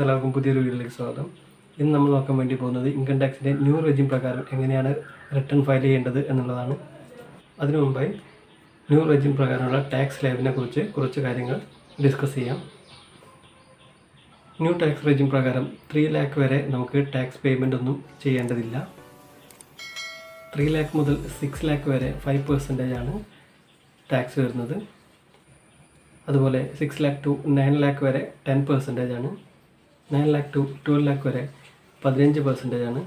എല്ലാവർക്കും പുതിയൊരു വീഡിയോയിലേക്ക് സ്വാഗതം. ഇന്ന് നമ്മൾ നോക്കാൻ വേണ്ടി പോകുന്നത് ഇൻകം ടാക്സിൻ്റെ ന്യൂ റെജിം പ്രകാരം എങ്ങനെയാണ് റിട്ടേൺ ഫയൽ ചെയ്യേണ്ടത് എന്നുള്ളതാണ്. അതിനു മുമ്പായി ന്യൂ റെജിം പ്രകാരമുള്ള ടാക്സ് സ്ലാബിനെ കുറിച്ച് കുറച്ച് കാര്യങ്ങൾ ഡിസ്കസ് ചെയ്യാം. ന്യൂ ടാക്സ് റെജിം പ്രകാരം 3 lakh വരെ നമുക്ക് ടാക്സ് പേയ്മെൻ്റ് ഒന്നും ചെയ്യേണ്ടതില്ല. 3 lakh മുതൽ 6 lakh വരെ 5% ആണ് ടാക്സ് വരുന്നത്. അതുപോലെ 6 lakh to 9 lakh വരെ 10% ആണ്. 9 lakh to 12 lakh വരെ 15% ആണ്.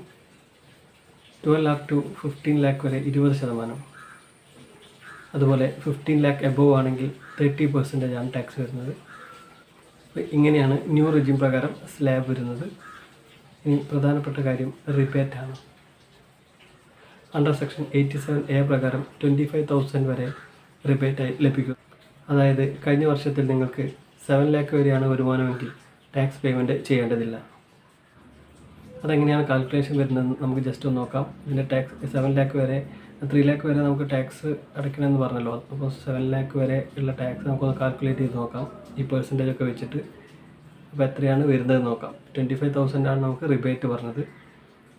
12 lakh to 15 lakh വരെ 20%. അതുപോലെ 15 lakh എബോവ് ആണെങ്കിൽ 30% ആണ് ടാക്സ് വരുന്നത്. ഇങ്ങനെയാണ് ന്യൂ റെജിം പ്രകാരം സ്ലാബ് വരുന്നത്. ഇനി പ്രധാനപ്പെട്ട കാര്യം റിബേറ്റ് ആണ്. അണ്ടർ സെക്ഷൻ 87A പ്രകാരം 25,000 വരെ റിബേറ്റായി ലഭിക്കും. അതായത് കഴിഞ്ഞ വർഷത്തിൽ നിങ്ങൾക്ക് 7 lakh വരെയാണ് വരുമാനമെങ്കിൽ ടാക്സ് പേയ്മെൻറ്റ് ചെയ്യേണ്ടതില്ല. അതെങ്ങനെയാണ് കാൽക്കുലേഷൻ വരുന്നതെന്ന് നമുക്ക് ജസ്റ്റ് ഒന്ന് നോക്കാം. ഇതിൻ്റെ ടാക്സ് 7 lakh വരെ 3 lakh വരെ നമുക്ക് ടാക്സ് അടയ്ക്കണമെന്ന് പറഞ്ഞല്ലോ. അപ്പോൾ 7 lakh വരെ ഉള്ള ടാക്സ് നമുക്കൊന്ന് കാൽക്കുലേറ്റ് ചെയ്ത് നോക്കാം ഈ പെർസെൻറ്റേജ് ഒക്കെ വെച്ചിട്ട്. അപ്പോൾ എത്രയാണ് വരുന്നതെന്ന് നോക്കാം. 25,000 ആണ് നമുക്ക് റിബേറ്റ് പറഞ്ഞത്.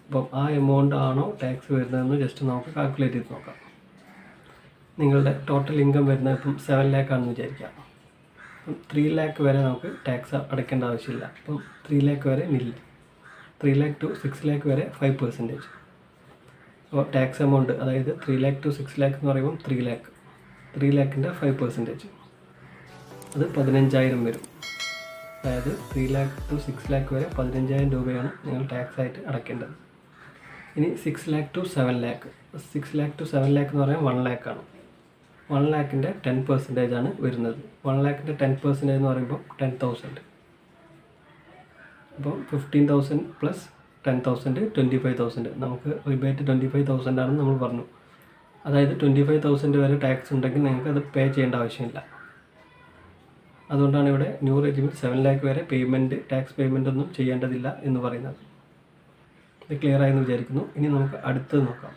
അപ്പം ആ എമൗണ്ട് ആണോ ടാക്സ് വരുന്നതെന്ന് ജസ്റ്റ് നമുക്ക് കാൽക്കുലേറ്റ് ചെയ്ത് നോക്കാം. നിങ്ങളുടെ ടോട്ടൽ ഇൻകം വരുന്നത് ഇപ്പം 7 lakh ആണെന്ന് വിചാരിക്കാം. അപ്പം 3 lakh വരെ നമുക്ക് ടാക്സ് അടയ്ക്കേണ്ട ആവശ്യമില്ല. അപ്പം 3 lakh വരെ നില്ല. 3 lakh to 6 lakh വരെ 5%. അപ്പോൾ ടാക്സ് എമൗണ്ട് അതായത് 3 lakh to 6 lakh എന്ന് പറയുമ്പം 3 lakh. 3 lakhൻ്റെ 5% അത് 15,000 വരും. അതായത് 3 lakh to 6 lakh വരെ 15,000 രൂപയാണ് നിങ്ങൾ ടാക്സ് ആയിട്ട് അടയ്ക്കേണ്ടത്. ഇനി 6 lakh to 7 lakh. 6 lakh to 7 lakh എന്ന് പറയുമ്പോൾ 1 lakh ആണ്. 1 lakhൻ്റെ 10% ആണ് വരുന്നത്. 1 lakhൻ്റെ 10% എന്ന് പറയുമ്പോൾ 10,000. അപ്പോൾ 15,000 പ്ലസ് 10,000 25,000. നമുക്ക് റിബേറ്റ് 25,000 ആണെന്ന് നമ്മൾ പറഞ്ഞു. അതായത് 25,000 വരെ ടാക്സ് ഉണ്ടെങ്കിൽ നിങ്ങൾക്ക് അത് പേ ചെയ്യേണ്ട ആവശ്യമില്ല. അതുകൊണ്ടാണ് ഇവിടെ ന്യൂ റെജിമിൽ 7 lakh വരെ ടാക്സ് പേയ്മെൻ്റ് ഒന്നും ചെയ്യേണ്ടതില്ല എന്ന് പറയുന്നത്. ഇത് ക്ലിയർ ആയെന്ന് വിചാരിക്കുന്നു. ഇനി നമുക്ക് അടുത്തത് നോക്കാം.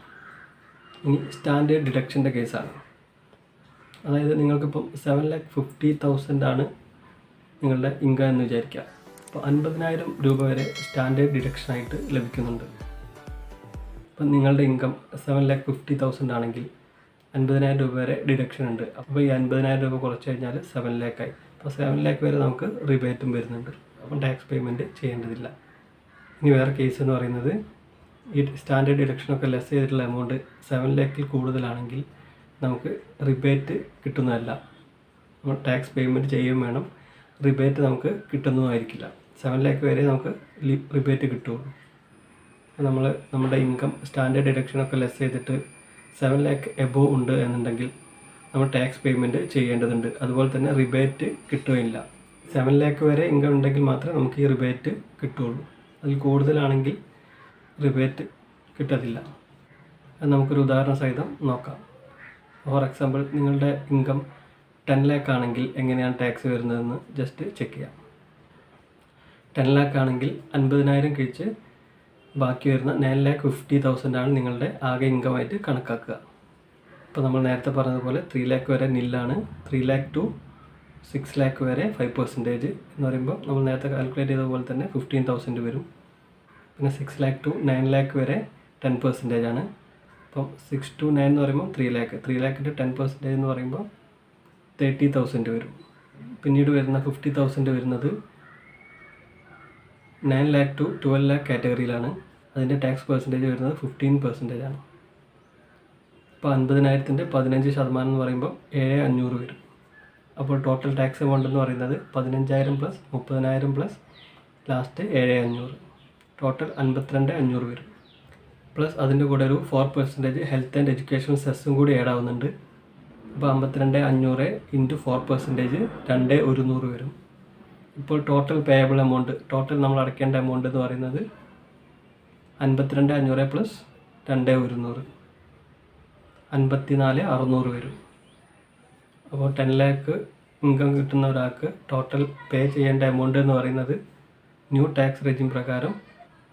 ഇനി സ്റ്റാൻഡേർഡ് ഡിഡക്ഷൻ്റെ കേസാണ്. അതായത് നിങ്ങൾക്കിപ്പം 7,50,000 ആണ് നിങ്ങളുടെ ഇൻകം എന്ന് വിചാരിക്കുക. അപ്പോൾ 50,000 രൂപ വരെ സ്റ്റാൻഡേർഡ് ഡിഡക്ഷനായിട്ട് ലഭിക്കുന്നുണ്ട്. അപ്പം നിങ്ങളുടെ ഇൻകം 7,50,000 ആണെങ്കിൽ 50,000 രൂപ വരെ ഡിഡക്ഷൻ ഉണ്ട്. അപ്പോൾ ഈ 50,000 രൂപ കുറച്ച് കഴിഞ്ഞാൽ 7 lakh ആയി. അപ്പോൾ 7 lakh വരെ നമുക്ക് റിബേറ്റും വരുന്നുണ്ട്. അപ്പം ടാക്സ് പേയ്മെൻറ്റ് ചെയ്യേണ്ടതില്ല. ഇനി വേറെ കേസ് എന്ന് പറയുന്നത് ഈ സ്റ്റാൻഡേർഡ് ഡിഡക്ഷനൊക്കെ ലെസ് ചെയ്തിട്ടുള്ള എമൗണ്ട് 7 lakhൽ കൂടുതലാണെങ്കിൽ നമുക്ക് റിബേറ്റ് കിട്ടുന്നതല്ല. നമ്മൾ ടാക്സ് പേയ്മെൻറ്റ് ചെയ്യുകയും വേണം. റിബേറ്റ് നമുക്ക് കിട്ടുന്നതുമായിരിക്കില്ല. 7 lakh വരെ നമുക്ക് റിബേറ്റ് കിട്ടുള്ളൂ. നമ്മൾ നമ്മുടെ ഇൻകം സ്റ്റാൻഡേർഡ് ഡിഡക്ഷനൊക്കെ ലെസ് ചെയ്തിട്ട് 7 lakh എബോവ് ഉണ്ട് എന്നുണ്ടെങ്കിൽ നമ്മൾ ടാക്സ് പേയ്മെൻറ്റ് ചെയ്യേണ്ടതുണ്ട്. അതുപോലെ തന്നെ റിബേറ്റ് കിട്ടുകയില്ല. 7 lakh വരെ ഇൻകം ഉണ്ടെങ്കിൽ മാത്രമേ നമുക്ക് ഈ റിബേറ്റ് കിട്ടുകയുള്ളൂ. അതിൽ കൂടുതലാണെങ്കിൽ റിബേറ്റ് കിട്ടത്തില്ല. അത് നമുക്കൊരു ഉദാഹരണ സഹിതം നോക്കാം. ഫോർ എക്സാമ്പിൾ നിങ്ങളുടെ ഇൻകം 10 lakh ആണെങ്കിൽ എങ്ങനെയാണ് ടാക്സ് വരുന്നതെന്ന് ജസ്റ്റ് ചെക്ക് ചെയ്യാം. 10 lakh ആണെങ്കിൽ 50,000 കഴിച്ച് ബാക്കി വരുന്ന 9,50,000 ആണ് നിങ്ങളുടെ ആകെ ഇൻകമായിട്ട് കണക്കാക്കുക. ഇപ്പോൾ നമ്മൾ നേരത്തെ പറഞ്ഞതുപോലെ 3 lakh വരെ നില്ലാണ്. 3 lakh to 6 lakh വരെ 5% എന്ന് പറയുമ്പോൾ നമ്മൾ നേരത്തെ കാൽക്കുലേറ്റ് ചെയ്ത പോലെ തന്നെ 15,000 വരും. പിന്നെ 6 lakh to 9 lakh വരെ 10% ആണ്. അപ്പം 6 to 9 എന്ന് പറയുമ്പോൾ 3 lakh. 3 lakhൻ്റെ 10% എന്ന് പറയുമ്പോൾ 30,000 വരും. പിന്നീട് വരുന്ന 50,000 വരുന്നത് 9 lakh to 12 lakh കാറ്റഗറിയിലാണ്. അതിൻ്റെ ടാക്സ് പെർസെൻറ്റേജ് വരുന്നത് 15% ആണ്. അപ്പോൾ 50,000ൻ്റെ 15% എന്ന് പറയുമ്പോൾ 7,500 വരും. അപ്പോൾ ടോട്ടൽ ടാക്സ് എമൗണ്ട് എന്ന് പറയുന്നത് 15,000 പ്ലസ് 30,000 പ്ലസ് ലാസ്റ്റ് 7,500. ടോട്ടൽ 52,500 വരും. പ്ലസ് അതിൻ്റെ കൂടെ ഒരു 4% ഹെൽത്ത് ആൻഡ് എഡ്യൂക്കേഷൻ സെസ്സും കൂടി ആഡ് ആവുന്നുണ്ട്. അപ്പോൾ 52,500 ഇൻറ്റു 4% 2,100 വരും. ഇപ്പോൾ ടോട്ടൽ പേയബിൾ എമൗണ്ട്, ടോട്ടൽ നമ്മൾ അടയ്ക്കേണ്ട എമൗണ്ട് എന്ന് പറയുന്നത് 52,500 പ്ലസ് 2,100 54,600 വരും. അപ്പോൾ 10 lakh ഇൻകം കിട്ടുന്ന ഒരാൾക്ക് ടോട്ടൽ പേ ചെയ്യേണ്ട എമൗണ്ട് എന്ന് പറയുന്നത് ന്യൂ ടാക്സ് റെജിം പ്രകാരം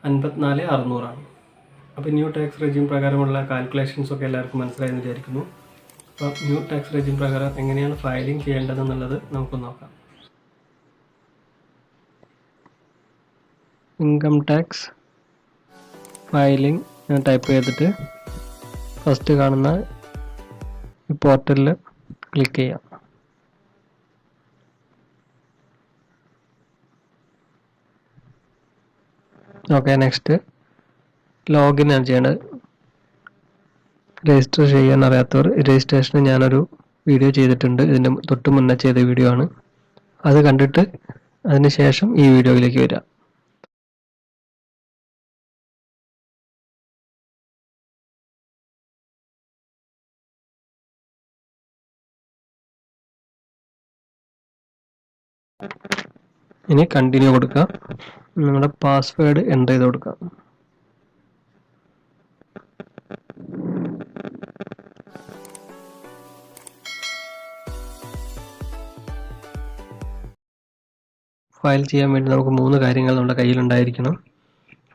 54,600 ആണ്. അപ്പോൾ ന്യൂ ടാക്സ് റെജിം പ്രകാരമുള്ള കാൽക്കുലേഷൻസൊക്കെ എല്ലാവർക്കും മനസ്സിലായെന്ന് വിചാരിക്കുന്നു. അപ്പോൾ ന്യൂ ടാക്സ് റെജിം പ്രകാരം എങ്ങനെയാണ് ഫയലിംഗ് ചെയ്യേണ്ടതെന്നുള്ളത് നമുക്ക് നോക്കാം. ഇൻകം ടാക്സ് ഫയലിംഗ് ഞാൻ ടൈപ്പ് ചെയ്തിട്ട് ഫസ്റ്റ് കാണുന്ന ഈ പോർട്ടലിൽ ക്ലിക്ക് ചെയ്യാം. ഓക്കെ, നെക്സ്റ്റ് ലോഗിൻ ആണ് ചെയ്യേണ്ടത്. രജിസ്റ്റർ ചെയ്യാൻ അറിയാത്തവർ രജിസ്ട്രേഷന് ഞാനൊരു വീഡിയോ ചെയ്തിട്ടുണ്ട്, ഇതിൻ്റെ തൊട്ട് മുന്നേ ചെയ്ത വീഡിയോ ആണ്. അത് കണ്ടിട്ട് അതിന് ശേഷം ഈ വീഡിയോയിലേക്ക് വരിക. ഇനി കണ്ടിന്യൂ കൊടുക്കുക. നിങ്ങളുടെ പാസ്വേഡ് എൻ്റർ ചെയ്ത് കൊടുക്കുക. ഫയൽ ചെയ്യാൻ വേണ്ടി നമുക്ക് 3 കാര്യങ്ങൾ നമ്മുടെ കയ്യിലുണ്ടായിരിക്കണം.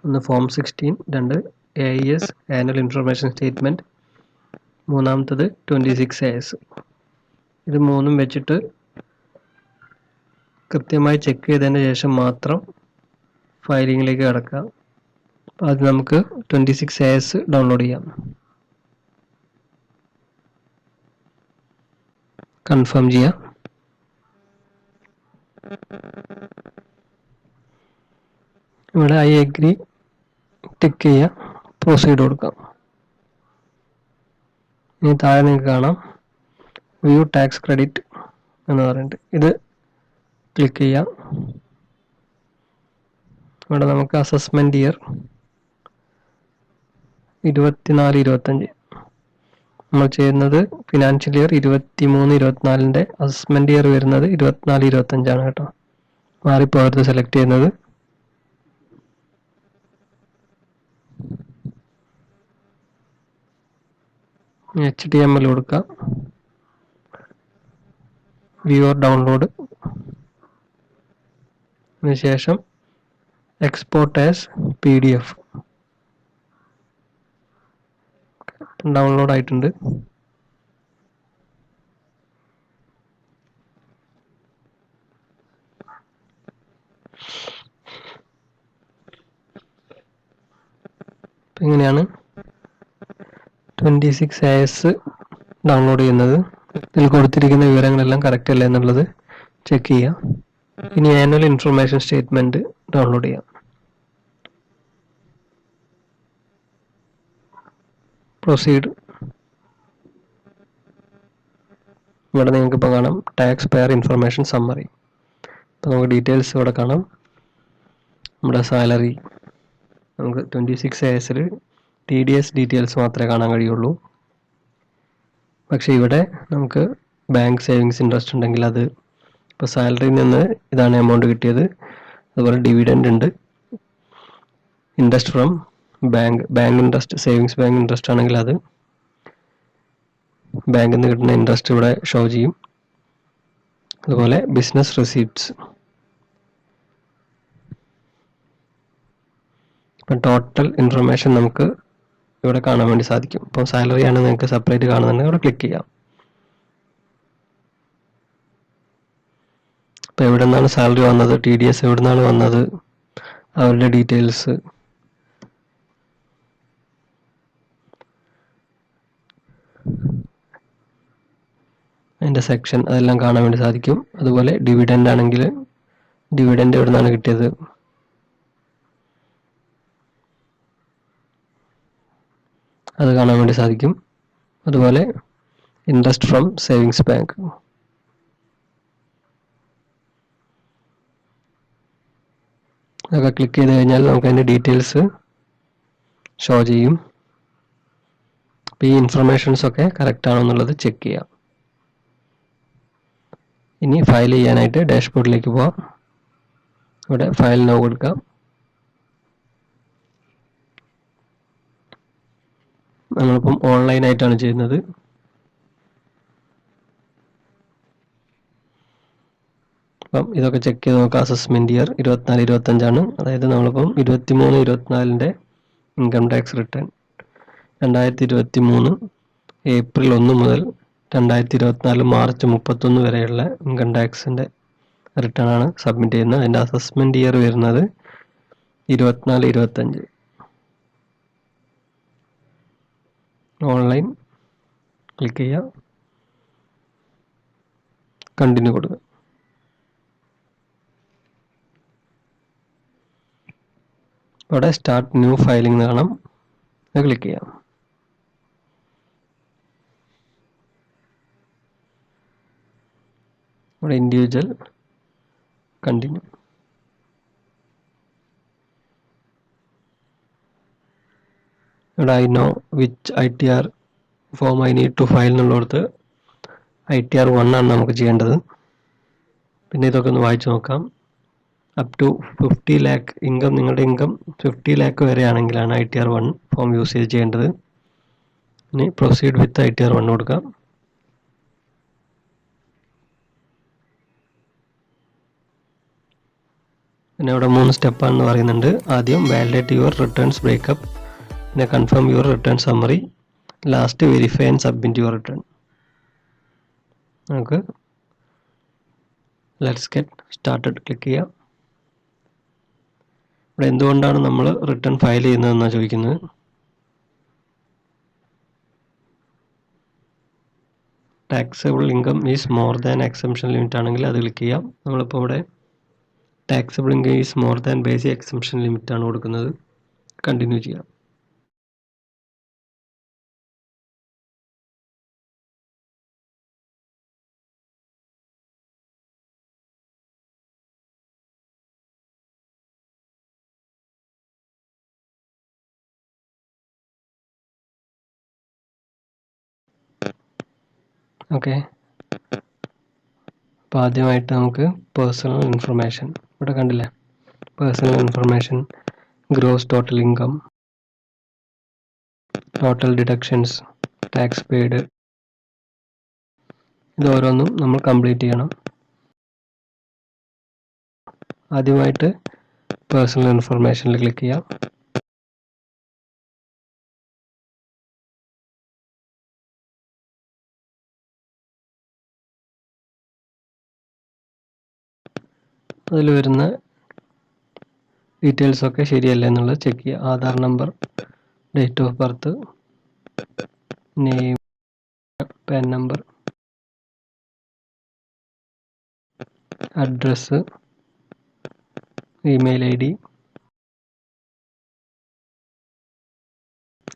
ഒന്ന് form 16, 2 AIS annual information statement, മൂന്നാമത്തത് 26 AS. ഇത് 3 വെച്ചിട്ട് കൃത്യമായി ചെക്ക് ചെയ്തതിന് ശേഷം മാത്രം ഫയലിങ്ങിലേക്ക് കടക്കുക. അപ്പോൾ അത് നമുക്ക് 26 AS ഡൗൺലോഡ് ചെയ്യാം. കൺഫേം ചെയ്യാം. ഇവിടെ ഐ അഗ്രി ടിക്ക് ചെയ്യുക, പ്രൊസീഡ് കൊടുക്കാം. ഇനി താഴെ നിങ്ങൾക്ക് കാണാം വ്യൂ ടാക്സ് ക്രെഡിറ്റ് എന്ന് പറഞ്ഞിട്ട്, ഇത് ക്ലിക്ക് ചെയ്യാം. ഇവിടെ നമുക്ക് അസസ്മെൻറ്റ് ഇയർ 24-25, നമ്മൾ ചെയ്യുന്നത് ഫിനാൻഷ്യൽ ഇയർ 23-24 അസസ്മെൻറ്റ് ഇയർ വരുന്നത് 24-25 കേട്ടോ, മാറിപ്പോകരുത് സെലക്ട് ചെയ്യുന്നത്. HTML കൊടുക്കാം, വ്യൂ ഓർ ഡൗൺലോഡ്, അതിനുശേഷം എക്സ്പോർട്ട് ആസ് PDF. ഡൗൺലോഡ് ആയിട്ടുണ്ട്. ഇങ്ങനെയാണ് 26 AS ഡൗൺലോഡ് ചെയ്യുന്നത്. ഇതിൽ കൊടുത്തിരിക്കുന്ന വിവരങ്ങളെല്ലാം കറക്റ്റ് അല്ലേ എന്നുള്ളത് ചെക്ക് ചെയ്യാം. ഇനി ആനുവൽ ഇൻഫർമേഷൻ സ്റ്റേറ്റ്മെന്റ് ഡൗൺലോഡ് ചെയ്യാം. പ്രൊസീഡ്. ഇവിടെ നിങ്ങൾക്ക് ഇപ്പോൾ കാണാം ടാക്സ് പെയർ ഇൻഫർമേഷൻ സമ്മറി. അപ്പോൾ നമുക്ക് ഡീറ്റെയിൽസ് ഇവിടെ കാണാം. നമ്മുടെ സാലറി നമുക്ക് 26 ASൽ TDS ഡീറ്റെയിൽസ് മാത്രമേ കാണാൻ കഴിയുള്ളൂ. പക്ഷേ ഇവിടെ നമുക്ക് ബാങ്ക് സേവിങ്സ് ഇൻട്രസ്റ്റ് ഉണ്ടെങ്കിൽ അത്, ഇപ്പോൾ സാലറിയിൽ നിന്ന് ഇതാണ് എമൗണ്ട് കിട്ടിയത്. അതുപോലെ ഡിവിഡൻഡ് ഉണ്ട്, interest from bank interest, savings bank interest ആണെങ്കിൽ അത് ബാങ്കിൽ നിന്ന് കിട്ടുന്ന ഇൻട്രസ്റ്റ് ഇവിടെ ഷോ ചെയ്യും. അതുപോലെ ബിസിനസ് റിസീപ്റ്റ്സ്. ഇപ്പം ടോട്ടൽ ഇൻഫർമേഷൻ നമുക്ക് ഇവിടെ കാണാൻ വേണ്ടി സാധിക്കും. ഇപ്പം സാലറി ആണ് നിങ്ങൾക്ക് സെപ്പറേറ്റ് കാണുന്നുണ്ടെങ്കിൽ ഇവിടെ ക്ലിക്ക് ചെയ്യാം. ഇപ്പം എവിടെ നിന്നാണ് സാലറി വന്നത്, TDS എവിടെ നിന്നാണ് വന്നത്, അവരുടെ ഡീറ്റെയിൽസ്, അതിൻ്റെ സെക്ഷൻ, അതെല്ലാം കാണാൻ വേണ്ടി സാധിക്കും. അതുപോലെ ഡിവിഡൻഡ് ആണെങ്കിൽ ഡിവിഡൻഡ് എവിടെ നിന്നാണ് കിട്ടിയത്, അത് കാണാൻ വേണ്ടി സാധിക്കും. അതുപോലെ ഇൻട്രസ്റ്റ് ഫ്രം സേവിങ്സ് ബാങ്ക്. അതൊക്കെ ക്ലിക്ക് ചെയ്ത് കഴിഞ്ഞാൽ നമുക്ക് അതിൻ്റെ ഡീറ്റെയിൽസ് ഷോ ചെയ്യും. അപ്പോൾ ഈ ഇൻഫർമേഷൻസ് ഒക്കെ കറക്റ്റ് ആണോ എന്നുള്ളത് ചെക്ക് ചെയ്യാം. ഇനി ഫയൽ ചെയ്യാനായിട്ട് ഡാഷ്ബോർഡിലേക്ക് പോവാം. ഇവിടെ ഫയൽ നൗ കൊടുക്കാം. നമ്മളിപ്പം ഓൺലൈനായിട്ടാണ് ചെയ്യുന്നത്. അപ്പം ഇതൊക്കെ ചെക്ക് ചെയ്ത് നോക്കാം. അസസ്മെൻറ്റ് ഇയർ 24-25 അതായത് നമ്മളിപ്പം 23-24 ഇൻകം ടാക്സ് റിട്ടേൺ 2023 ഏപ്രിൽ 1 മുതൽ 2024 മാർച്ച് 31 വരെയുള്ള ഇൻകം ടാക്സിൻ്റെ റിട്ടേൺ ആണ് സബ്മിറ്റ് ചെയ്യുന്നത്. അതിൻ്റെ അസസ്മെൻറ്റ് ഇയർ വരുന്നത് 24 25 ഓൺലൈൻ ക്ലിക്ക് ചെയ്യുക, കണ്ടിന്യൂ കൊടുക്കുക. അവിടെ സ്റ്റാർട്ട് ന്യൂ ഫയലിംഗ് കാണാം, അത് ക്ലിക്ക് ചെയ്യാം. ഇവിടെ ഇൻഡിവിജ്വൽ കണ്ടിന്യൂ. ഇവിടെ I know which ITR form I need to file എന്നുള്ളടത്ത് ITR 1 ആണ് നമുക്ക് ചെയ്യേണ്ടത്. പിന്നെ ഇതൊക്കെ ഒന്ന് വായിച്ചു നോക്കാം. അപ് ടു 50 lakh ഇൻകം, നിങ്ങളുടെ income 50 lakh വരെയാണെങ്കിലാണ് ITR 1 form use ചെയ്യേണ്ടത്. ഇനി പ്രൊസീഡ് വിത്ത് ITR 1 കൊടുക്കാം. പിന്നെ ഇവിടെ 3 സ്റ്റെപ്പാണെന്ന് പറയുന്നുണ്ട്. ആദ്യം വാലിഡേറ്റ് യുവർ റിട്ടേൺസ് ബ്രേക്കപ്പ്, പിന്നെ confirm your return summary, last verify and submit your return. നമുക്ക് ലെറ്റ്സ് ഗെറ്റ് സ്റ്റാർട്ടഡ് ക്ലിക്ക് ചെയ്യാം. ഇവിടെ എന്തുകൊണ്ടാണ് നമ്മൾ റിട്ടേൺ ഫയൽ ചെയ്യുന്നതെന്നാണ് ചോദിക്കുന്നത്. Taxable income is more than exemption limit ആണെങ്കിൽ അത് ക്ലിക്ക് ചെയ്യാം. നമ്മളിപ്പോൾ ഇവിടെ taxable income is more than basic exemption limit ആണ് കൊടുക്കുന്നത്. കണ്ടിന്യൂ ചെയ്യാം. ഓക്കെ, അപ്പോൾ ആദ്യമായിട്ട് നമുക്ക് പേഴ്സണൽ ഇൻഫർമേഷൻ ഇവിടെ കണ്ടില്ലേ, personal information, gross total income, total deductions, tax paid, ഇത് ഓരോന്നും നമ്മൾ കംപ്ലീറ്റ് ചെയ്യണം. ആദ്യമായിട്ട് പേഴ്സണൽ ഇൻഫർമേഷനിൽ ക്ലിക്ക് ചെയ്യാം. അതിൽ വരുന്ന ഡീറ്റെയിൽസ് ഒക്കെ ശരിയല്ല എന്നുള്ളത് ചെക്ക് ചെയ്യുക. Aadhaar number, date of birth, name, pan number, address, email ID.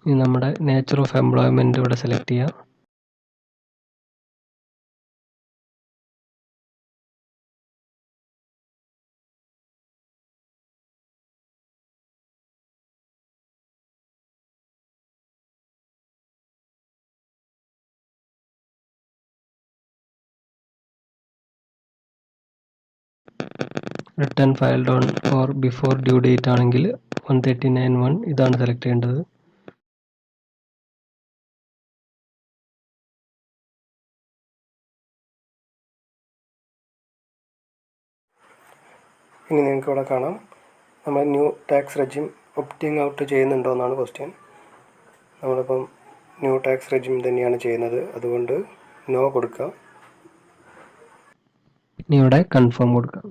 ഇനി നമ്മുടെ നേച്ചർ ഓഫ് എംപ്ലോയ്മെൻറ്റ് ഇവിടെ സെലക്ട് ചെയ്യാം. Return filed on or before due date ആണെങ്കിൽ 139(1) ഇതാണ് സെലക്ട് ചെയ്യേണ്ടത്. ഇനി നിങ്ങൾക്ക് ഇവിടെ കാണാം നമ്മൾ ന്യൂ ടാക്സ് റെജിം ഒപ്റ്റിംഗ് ഔട്ട് ചെയ്യുന്നുണ്ടോ എന്നാണ് ക്വസ്റ്റ്യൻ. നമ്മളിപ്പം ന്യൂ ടാക്സ് റെജിം തന്നെയാണ് ചെയ്യുന്നത്, അതുകൊണ്ട് നോ കൊടുക്കുക. ഇനി ഇവിടെ കൺഫേം കൊടുക്കുക.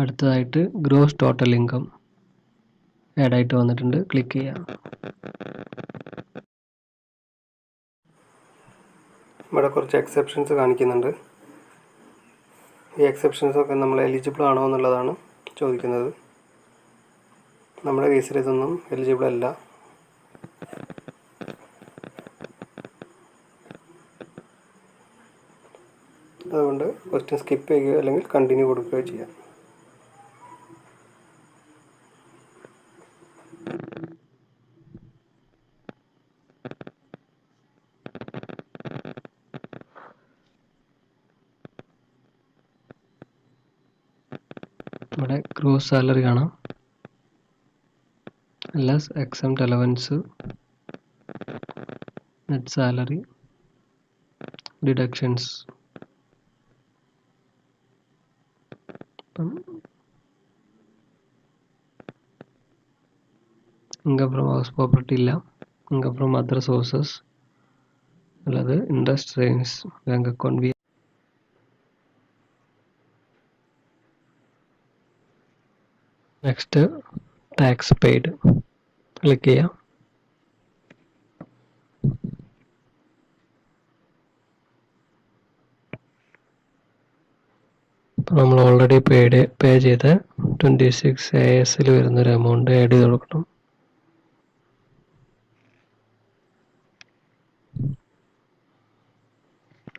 അടുത്തതായിട്ട് ഗ്രോസ് ടോട്ടൽ ഇൻകം ആഡ് ആയിട്ട് വന്നിട്ടുണ്ട്, ക്ലിക്ക് ചെയ്യാം. ഇവിടെ കുറച്ച് എക്സെപ്ഷൻസ് കാണിക്കുന്നുണ്ട്. ഈ എക്സെപ്ഷൻസൊക്കെ നമ്മൾ എലിജിബിൾ ആണോ എന്നുള്ളതാണ് ചോദിക്കുന്നത്. നമ്മുടെ കേസിൽ ഇതൊന്നും എലിജിബിൾ അല്ല. അതുകൊണ്ട് ക്വസ്റ്റ്യൻ സ്കിപ്പ് ചെയ്യുകയോ അല്ലെങ്കിൽ കണ്ടിന്യൂ കൊടുക്കുകയോ ചെയ്യാം. ഇവിടെ ഗ്രോസ് സാലറി കാണാം, less exempt allowance, net salary, deductions. Income from house property ഇല്ല, ഇൻകം ഫ്രം അതർ സോഴ്സസ്, അല്ലാതെ interest savings bank account. Next tax paid click ചെയ്യാം. ഇപ്പോൾ നമ്മൾ ഓൾറെഡി പേ ചെയ്ത 26 AS വരുന്നൊരു എമൗണ്ട് ആഡ് ചെയ്ത് കൊടുക്കണം.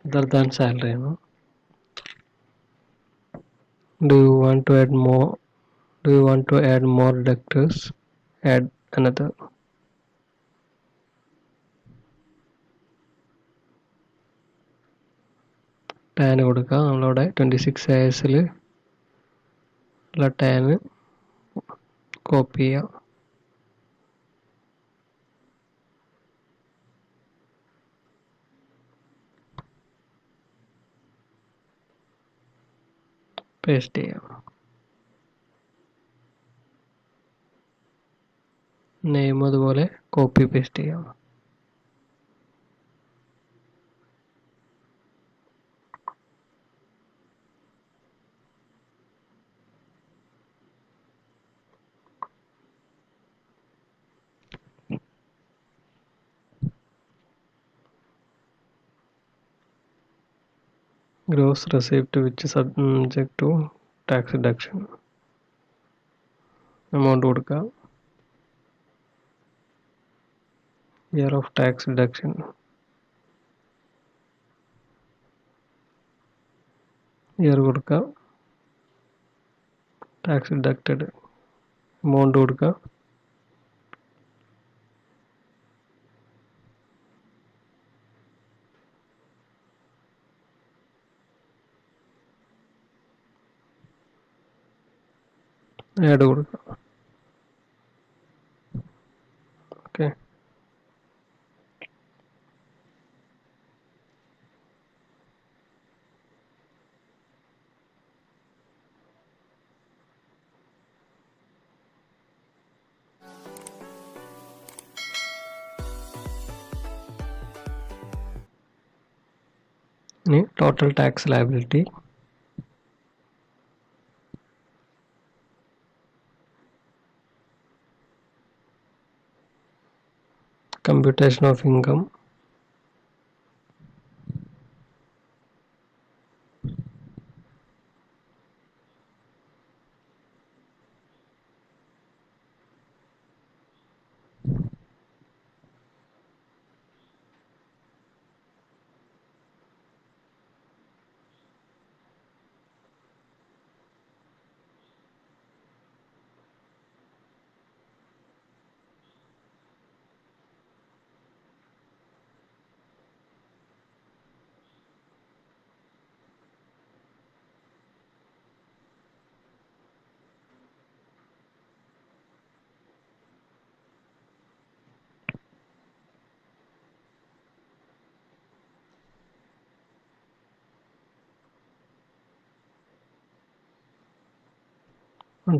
അതർ ദാൻ സാലറി ആണ്. Do you want to add more? Do you want to add more deductors? Add another. TAN കൊടുക്കുക. നമ്മളിവിടെ 26 AS ഉള്ള ടാന് കോപ്പി ചെയ്യാം. പേസ്റ്റ് ചെയ്യാം. നെയിം അതുപോലെ കോപ്പി പേസ്റ്റ് ചെയ്യാം. Gross receipt which is subject to tax deduction. Amount കൊടുക്കുക. Year of tax deduction year കൊടുക്കുക. Tax deducted amount കൊടുക്കുക. ആഡ് കൊടുക്കുക. ഓക്കെ. ഇനി total tax liability, computation of income,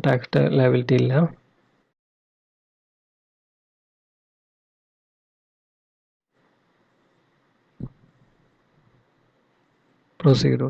tax liability ഇല്ല. Proceed.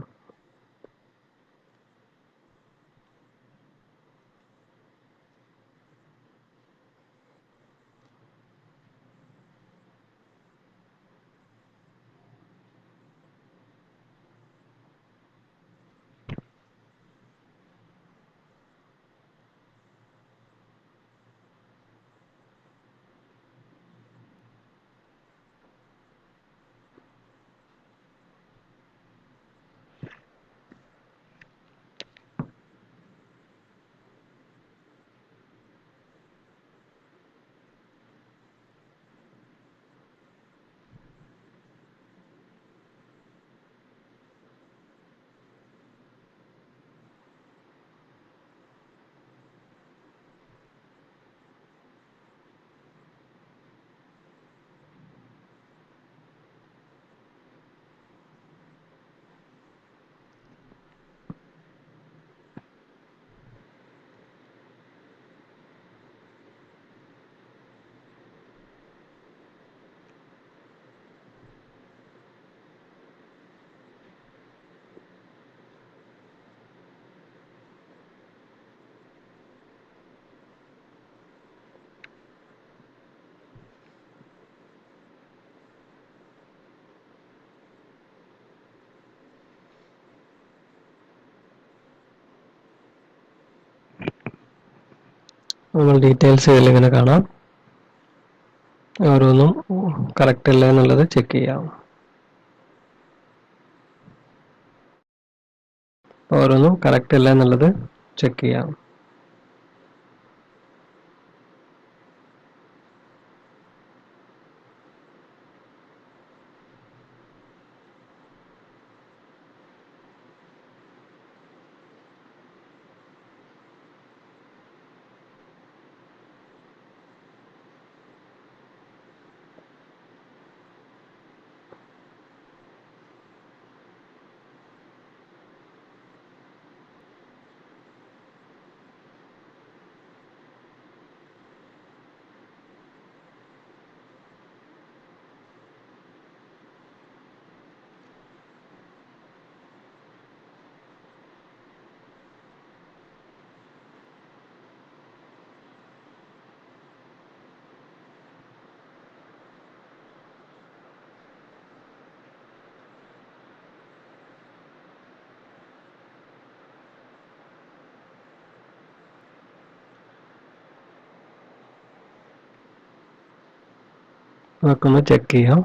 നമ്മൾ details ഇതിലിങ്ങനെ കാണാം. ഓരോന്നും കറക്റ്റ് അല്ല എന്നുള്ളത് ചെക്ക് ചെയ്യാം. ഓരോന്നും കറക്റ്റ് അല്ല എന്നുള്ളത് ചെക്ക് ചെയ്യാം. അതൊക്കെ ഒന്ന് ചെക്ക് ചെയ്യാം.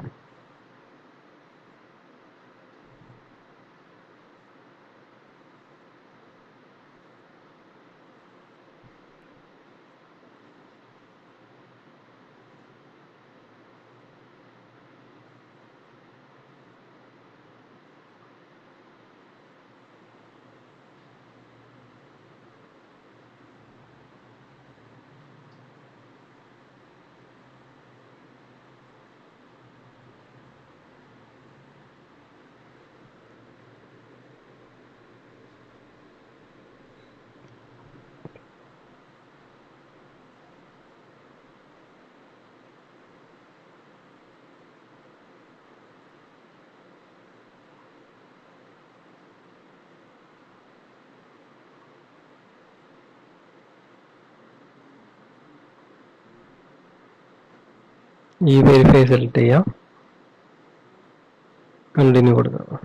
ഈ വെരിഫൈ സെലക്ട് ചെയ്യാം, കണ്ടിന്യൂ കൊടുക്കുക.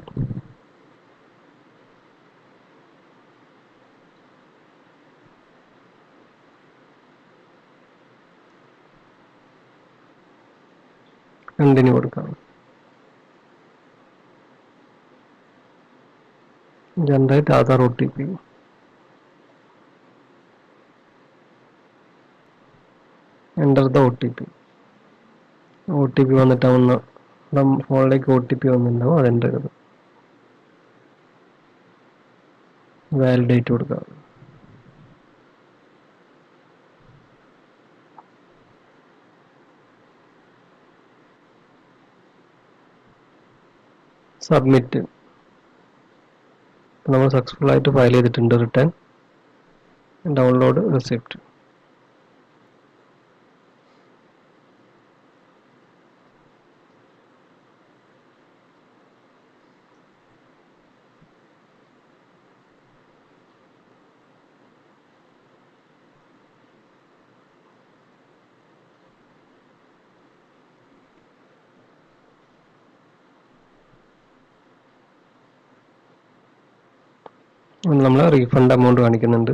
കണ്ടിന്യൂ കൊടുക്കാം. Generate Aadhaar OTP. Enter the OTP വന്നിട്ടാവുന്ന ഫോണിലേക്ക് OTP വന്നിട്ടുണ്ടാവും, അത് എൻ്റർ ചെയ്ത് വാലിഡേറ്റ് കൊടുക്കുക. സബ്മിറ്റ്. നമ്മൾ സക്സസ്ഫുൾ ആയിട്ട് ഫയൽ ചെയ്തിട്ടുണ്ട്. Return download receipt. നമ്മൾ റീഫണ്ട് എമൗണ്ട് കാണിക്കുന്നുണ്ട്.